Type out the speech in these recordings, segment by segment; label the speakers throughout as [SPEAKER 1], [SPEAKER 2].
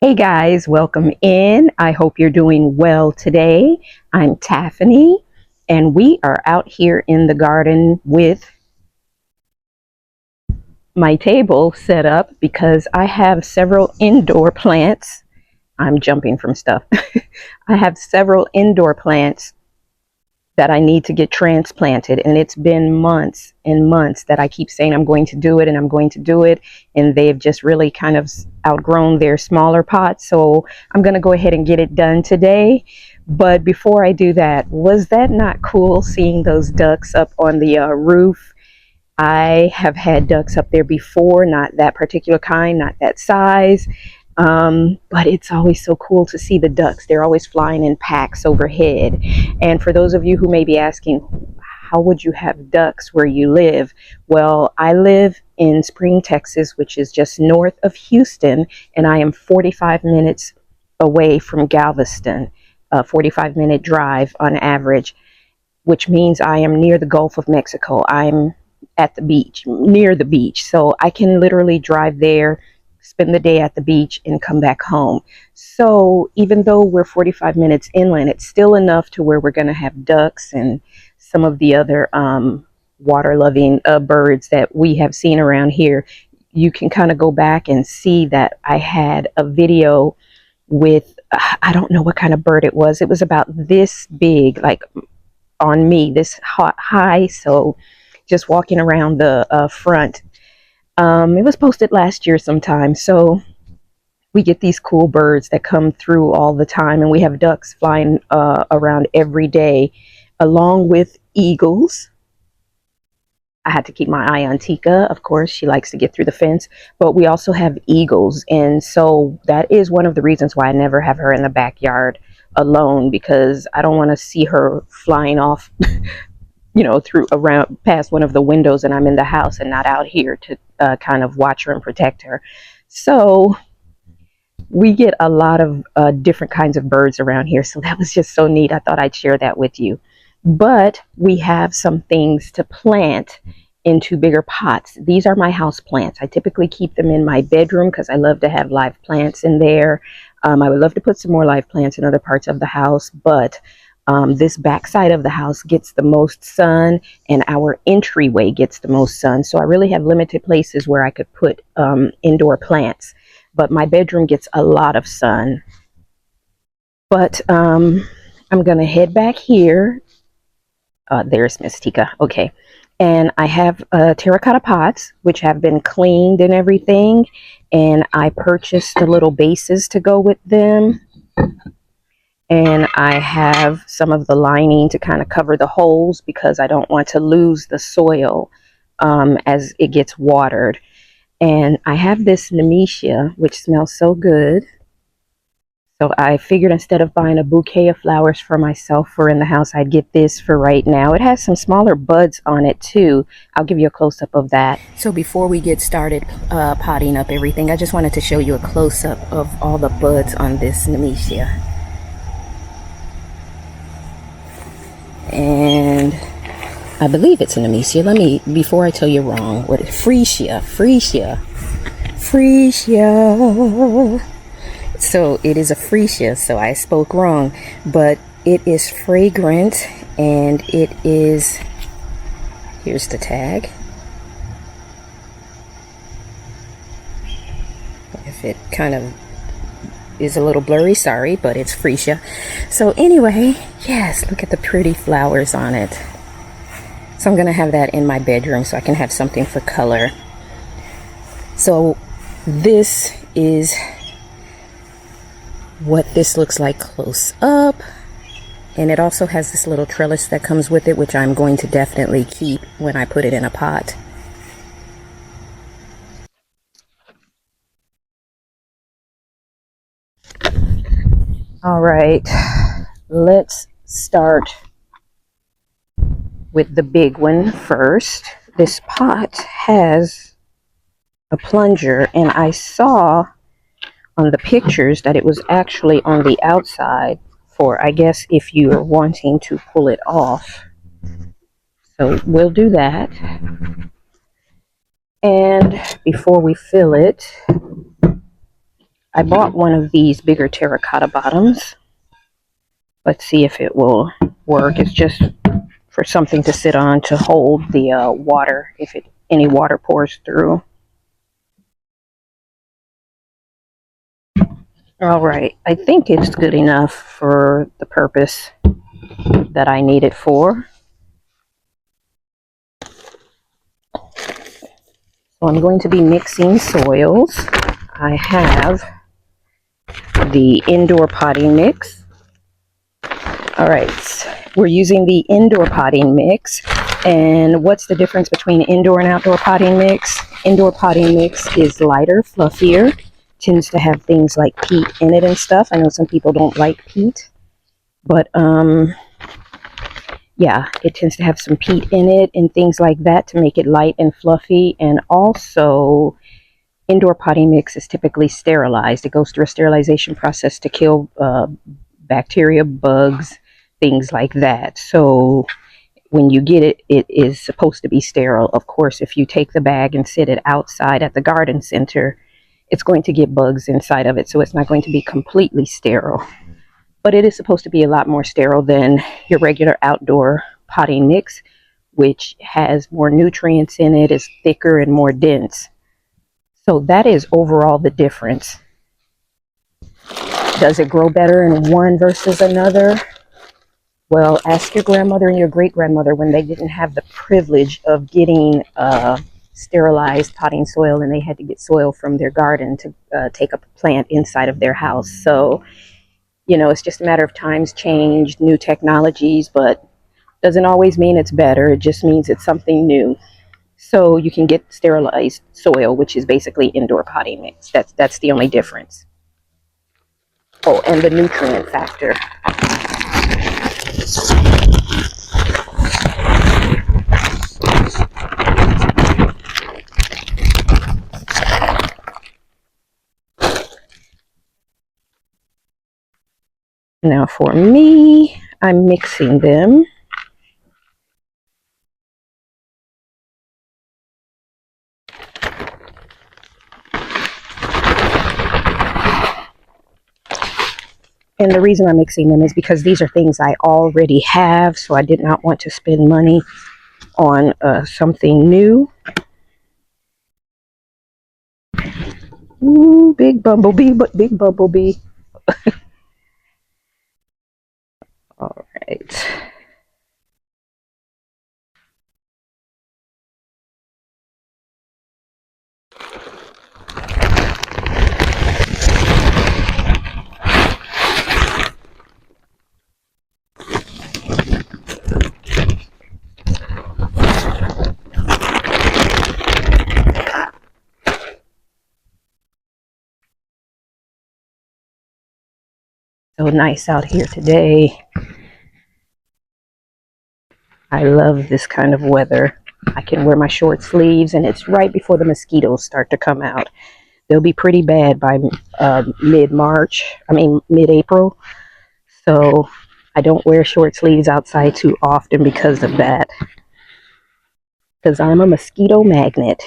[SPEAKER 1] Hey guys, welcome in. I hope you're doing well today. I'm Tiffany, and we are out here in the garden with my table set up because I have several indoor plants. I'm jumping from stuff. I have several indoor plants that I need to get transplanted, and it's been months and months that I keep saying I'm going to do it and I'm going to do it, and they've just really kind of outgrown their smaller pots. So I'm going to go ahead and get it done today. But before I do that, was that not cool seeing those ducks up on the roof? I have had ducks up there before, not that particular kind, not that size. But it's always so cool to see the ducks. They're always flying in packs overhead. And for those of you who may be asking, how would you have ducks where you live? Well, I live in Spring, Texas, which is just north of Houston, and I am 45 minutes away from Galveston, a 45-minute drive on average, which means I am near the Gulf of Mexico. I'm at the beach, near the beach. So I can literally drive there, spend the day at the beach, and come back home. So even though we're 45 minutes inland, it's still enough to where we're going to have ducks and some of the other water-loving birds that we have seen around here. You can kind of go back and see that I had a video with, I don't know what kind of bird it was. It was about this big, like on me, this high. So just walking around the front. It was posted last year sometime. So we get these cool birds that come through all the time, and we have ducks flying around every day, along with eagles. I had to keep my eye on Tika. Of course, she likes to get through the fence, but we also have eagles. And so that is one of the reasons why I never have her in the backyard alone, because I don't want to see her flying off through around past one of the windows, and I'm in the house and not out here to kind of watch her and protect her. So we get a lot of different kinds of birds around here. So that was just so neat. I thought I'd share that with you. But we have some things to plant into bigger pots. These are my house plants. I typically keep them in my bedroom because I love to have live plants in there. I would love to put some more live plants in other parts of the house, but this back side of the house gets the most sun, and our entryway gets the most sun. So I really have limited places where I could put indoor plants, but my bedroom gets a lot of sun. But I'm going to head back here. There's Miss Tika. Okay. And I have terracotta pots, which have been cleaned and everything. And I purchased the little bases to go with them. And I have some of the lining to kind of cover the holes because I don't want to lose the soil as it gets watered. And I have this nemesia, which smells so good. So I figured instead of buying a bouquet of flowers for myself for in the house, I'd get this for right now. It has some smaller buds on it too. I'll give you a close-up of that. So before we get started potting up everything, I just wanted to show you a close-up of all the buds on this nemesia. And I believe it's a nemesia. Let me, before I tell you wrong, what is freesia. So it is a freesia, so I spoke wrong, but it is fragrant, and it is, here's the tag. If it kind of is a little blurry, sorry, but it's freesia. So anyway, yes, look at the pretty flowers on it. So I'm going to have that in my bedroom so I can have something for color. So this is what this looks like close up. And it also has this little trellis that comes with it, which I'm going to definitely keep when I put it in a pot. All right, let's start with the big one first. This pot has a plunger, and I saw on the pictures that it was actually on the outside for, I guess, if you're wanting to pull it off. So we'll do that. And before we fill it, I bought one of these bigger terracotta bottoms. Let's see if it will work. It's just for something to sit on to hold the water if any water pours through. All right, I think it's good enough for the purpose that I need it for. So I'm going to be mixing soils. I have the indoor potting mix. All right, we're using the indoor potting mix. And what's the difference between indoor and outdoor potting mix? Indoor potting mix is lighter, fluffier, tends to have things like peat in it and stuff. I know some people don't like peat, but yeah, it tends to have some peat in it and things like that to make it light and fluffy. And also, indoor potting mix is typically sterilized. It goes through a sterilization process to kill bacteria, bugs, things like that. So when you get it, it is supposed to be sterile. Of course, if you take the bag and sit it outside at the garden center, it's going to get bugs inside of it. So it's not going to be completely sterile. But it is supposed to be a lot more sterile than your regular outdoor potting mix, which has more nutrients in it, is thicker and more dense. So that is overall the difference. Does it grow better in one versus another? Well, ask your grandmother and your great-grandmother when they didn't have the privilege of getting sterilized potting soil, and they had to get soil from their garden to take up a plant inside of their house. So, you know, it's just a matter of times change, new technologies, but doesn't always mean it's better. It just means it's something new. So you can get sterilized soil, which is basically indoor potting mix. That's the only difference. Oh, and the nutrient factor. Now for me, I'm mixing them. And the reason I'm mixing them is because these are things I already have, so I did not want to spend money on something new. Ooh, big bumblebee, but big bumblebee. All right. So nice out here today. I love this kind of weather. I can wear my short sleeves, and it's right before the mosquitoes start to come out. They'll be pretty bad by mid-April. So I don't wear short sleeves outside too often because of that. Because I'm a mosquito magnet.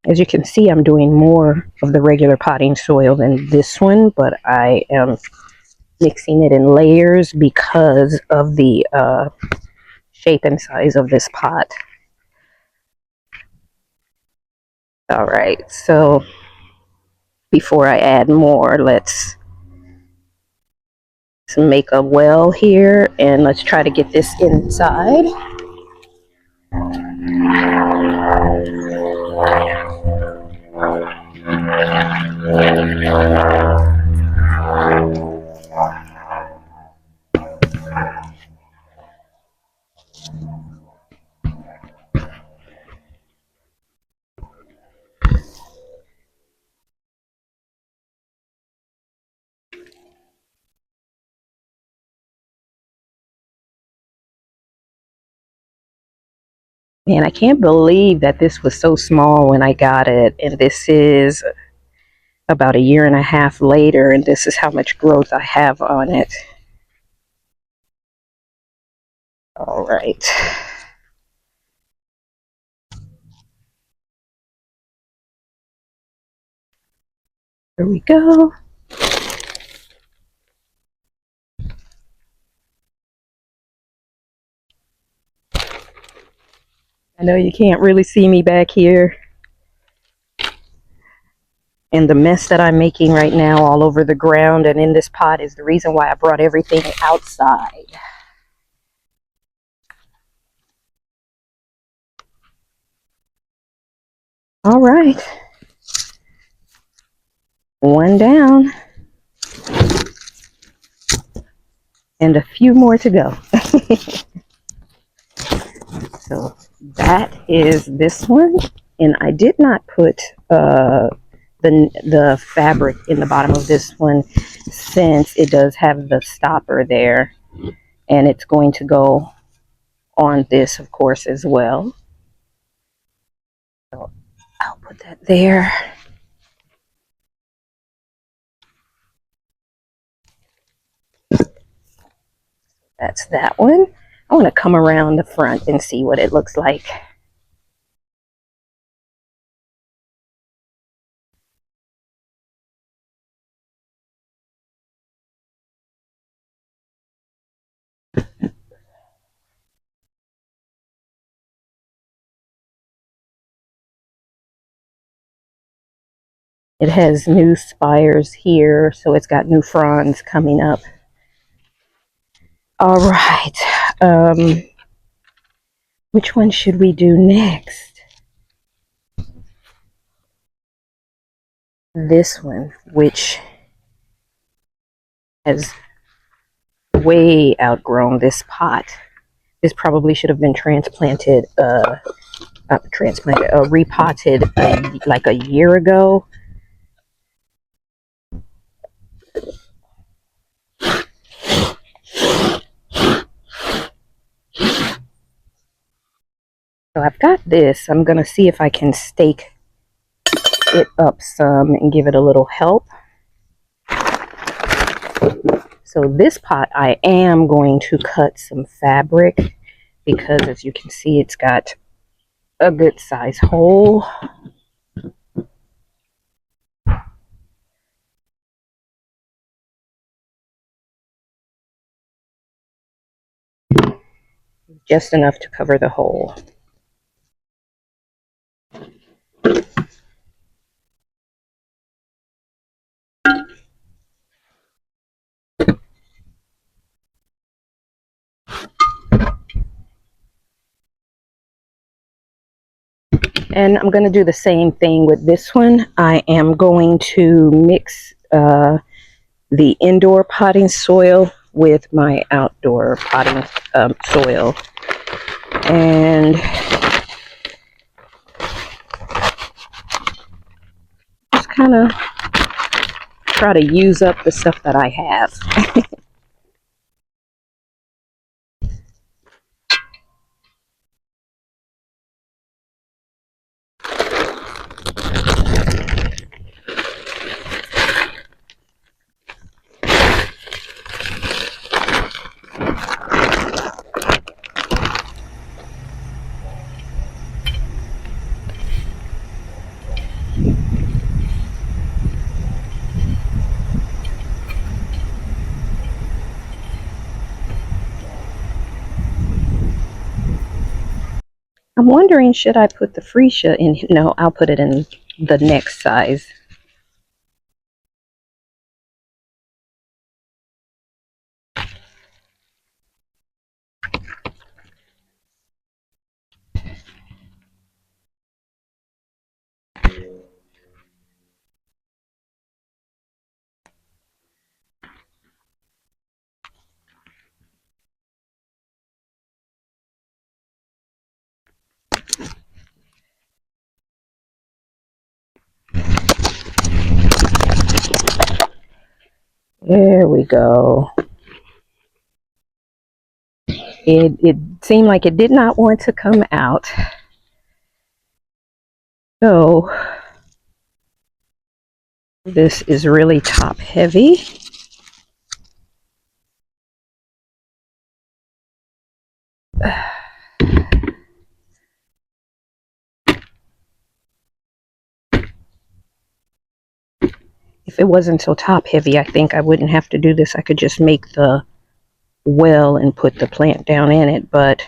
[SPEAKER 1] As you can see, I'm doing more of the regular potting soil than this one, but I am mixing it in layers because of the shape and size of this pot. All right, so before I add more, let's to make a well here, and let's try to get this inside. Man, I can't believe that this was so small when I got it, and this is about a year and a half later, and this is how much growth I have on it. All right. Here we go. I know you can't really see me back here. And the mess that I'm making right now all over the ground and in this pot is the reason why I brought everything outside. All right. One down. And a few more to go. So that is this one. And I did not put the fabric in the bottom of this one, since it does have the stopper there, and it's going to go on this, of course, as well. So I'll put that there. That's that one. I want to come around the front and see what it looks like. It has new spires here, so it's got new fronds coming up. All right. Which one should we do next? This one, which has way outgrown this pot. This probably should have been transplanted, repotted like a year ago. So I've got this. I'm going to see if I can stake it up some and give it a little help. So this pot, I am going to cut some fabric, because as you can see, it's got a good size hole. Just enough to cover the hole. And I'm going to do the same thing with this one. I am going to mix the indoor potting soil with my outdoor potting soil. And just kind of try to use up the stuff that I have. I'm wondering, should I put the freesia in? No, I'll put it in the next size. There we go. It seemed like it did not want to come out. So this is really top heavy. If it wasn't so top heavy, I think I wouldn't have to do this. I could just make the well and put the plant down in it, but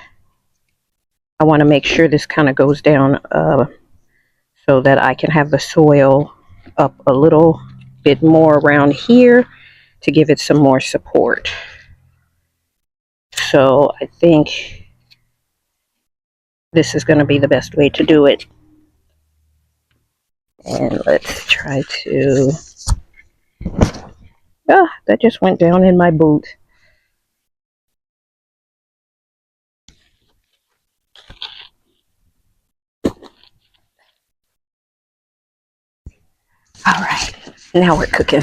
[SPEAKER 1] I want to make sure this kind of goes down so that I can have the soil up a little bit more around here to give it some more support. So I think this is going to be the best way to do it. And let's try to... that just went down in my boot. All right, now we're cooking.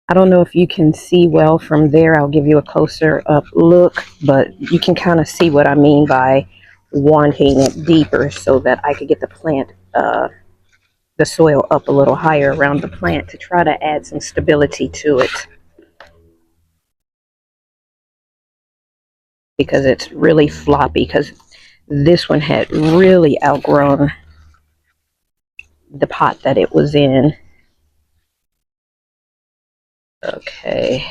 [SPEAKER 1] I don't know if you can see well from there. I'll give you a closer up look, but you can kind of see what I mean by wanting it deeper so that I could get the plant, the soil up a little higher around the plant to try to add some stability to it. Because it's really floppy, because this one had really outgrown the pot that it was in. Okay.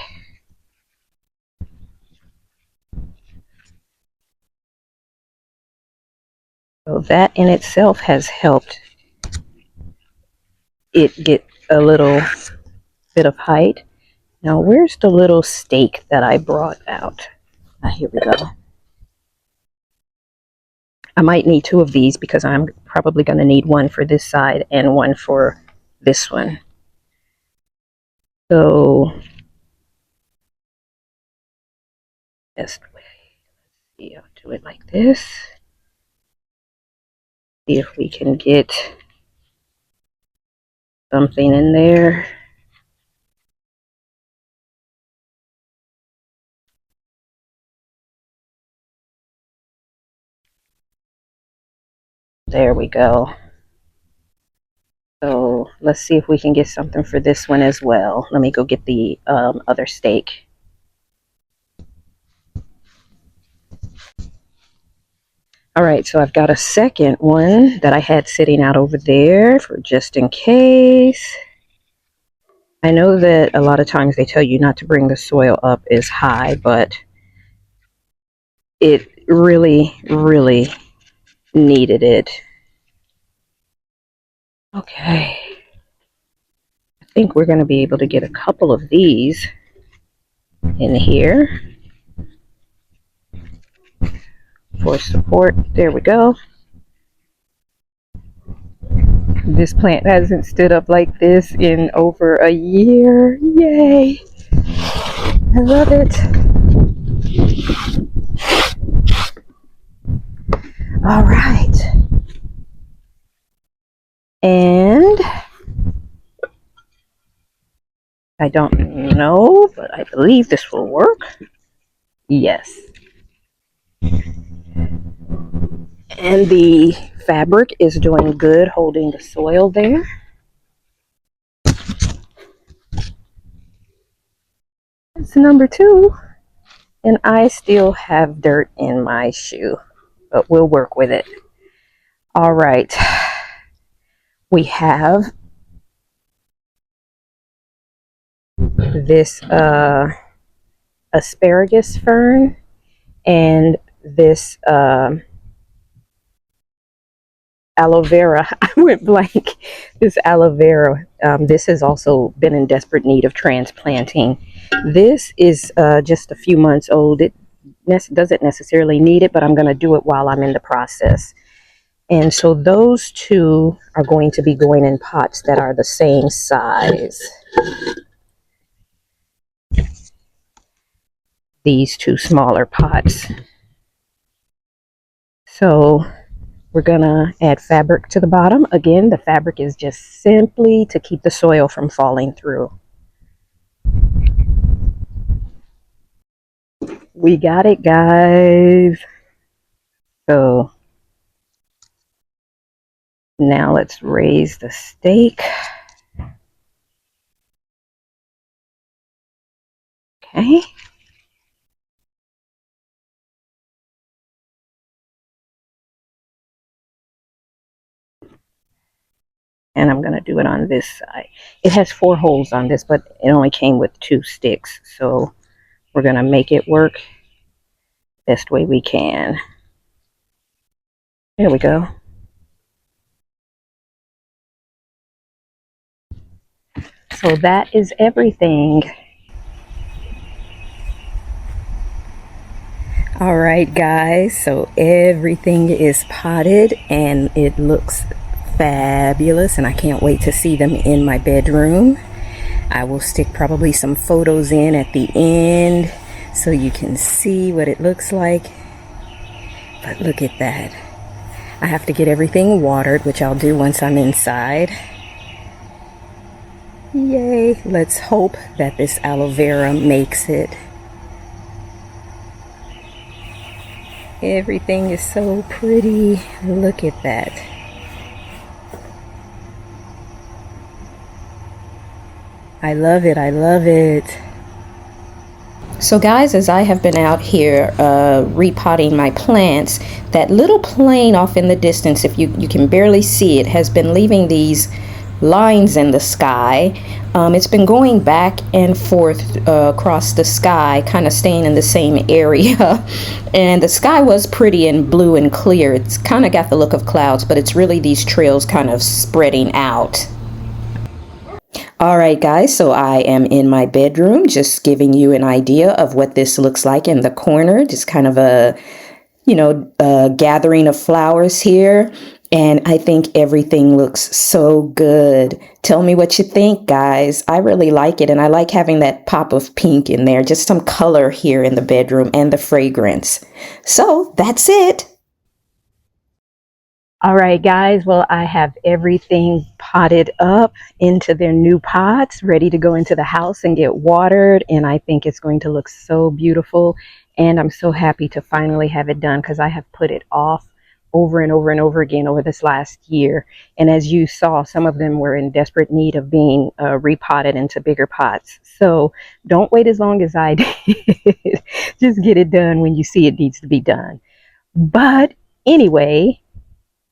[SPEAKER 1] So that in itself has helped it get a little bit of height. Now, where's the little stake that I brought out? Here we go. I might need two of these because I'm probably going to need one for this side and one for this one. So, best way. Let's see, I'll do it like this. See if we can get something in there. There we go. So let's see if we can get something for this one as well. Let me go get the other stake. All right, so I've got a second one that I had sitting out over there for just in case. I know that a lot of times they tell you not to bring the soil up as high, but it really, really needed it. Okay. I think we're going to be able to get a couple of these in here for support. There we go. This plant hasn't stood up like this in over a year. Yay! I love it. All right. And I don't know, but I believe this will work. Yes. And the fabric is doing good holding the soil there. It's number 2. And I still have dirt in my shoe, but we'll work with it. All right. We have this asparagus fern and this aloe vera. I went blank. This aloe vera. This has also been in desperate need of transplanting. This is just a few months old. It doesn't necessarily need it, but I'm going to do it while I'm in the process. And so those two are going to be going in pots that are the same size. These two smaller pots. So we're gonna add fabric to the bottom. Again, the fabric is just simply to keep the soil from falling through. We got it, guys. So now let's raise the stake. Okay. And I'm going to do it on this side. It has 4 holes on this, but it only came with 2 sticks. So we're going to make it work best way we can. There we go. So that is everything. All right, guys. So everything is potted and it looks fabulous. And I can't wait to see them in my bedroom. I will stick probably some photos in at the end so you can see what it looks like. But look at that. I have to get everything watered, which I'll do once I'm inside. Yay. Let's hope that this aloe vera makes it. Everything is so pretty. Look at that. I love it. I love it. So guys, as I have been out here repotting my plants, that little plane off in the distance, if you can barely see it, has been leaving these lines in the sky. It's been going back and forth across the sky, kind of staying in the same area. And the sky was pretty and blue and clear. It's kind of got the look of clouds, but it's really these trails kind of spreading out. All right, guys, so I am in my bedroom, just giving you an idea of what this looks like in the corner. Just kind of a, gathering of flowers here. And I think everything looks so good. Tell me what you think, guys. I really like it. And I like having that pop of pink in there, just some color here in the bedroom and the fragrance. So that's it. All right, guys. Well, I have everything potted up into their new pots, ready to go into the house and get watered. And I think it's going to look so beautiful. And I'm so happy to finally have it done because I have put it off over and over and over again over this last year. And as you saw, some of them were in desperate need of being repotted into bigger pots. So don't wait as long as I did. Just get it done when you see it needs to be done. But anyway,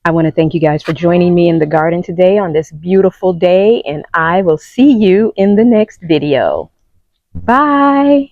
[SPEAKER 1] I want to thank you guys for joining me in the garden today on this beautiful day, and I will see you in the next video. Bye.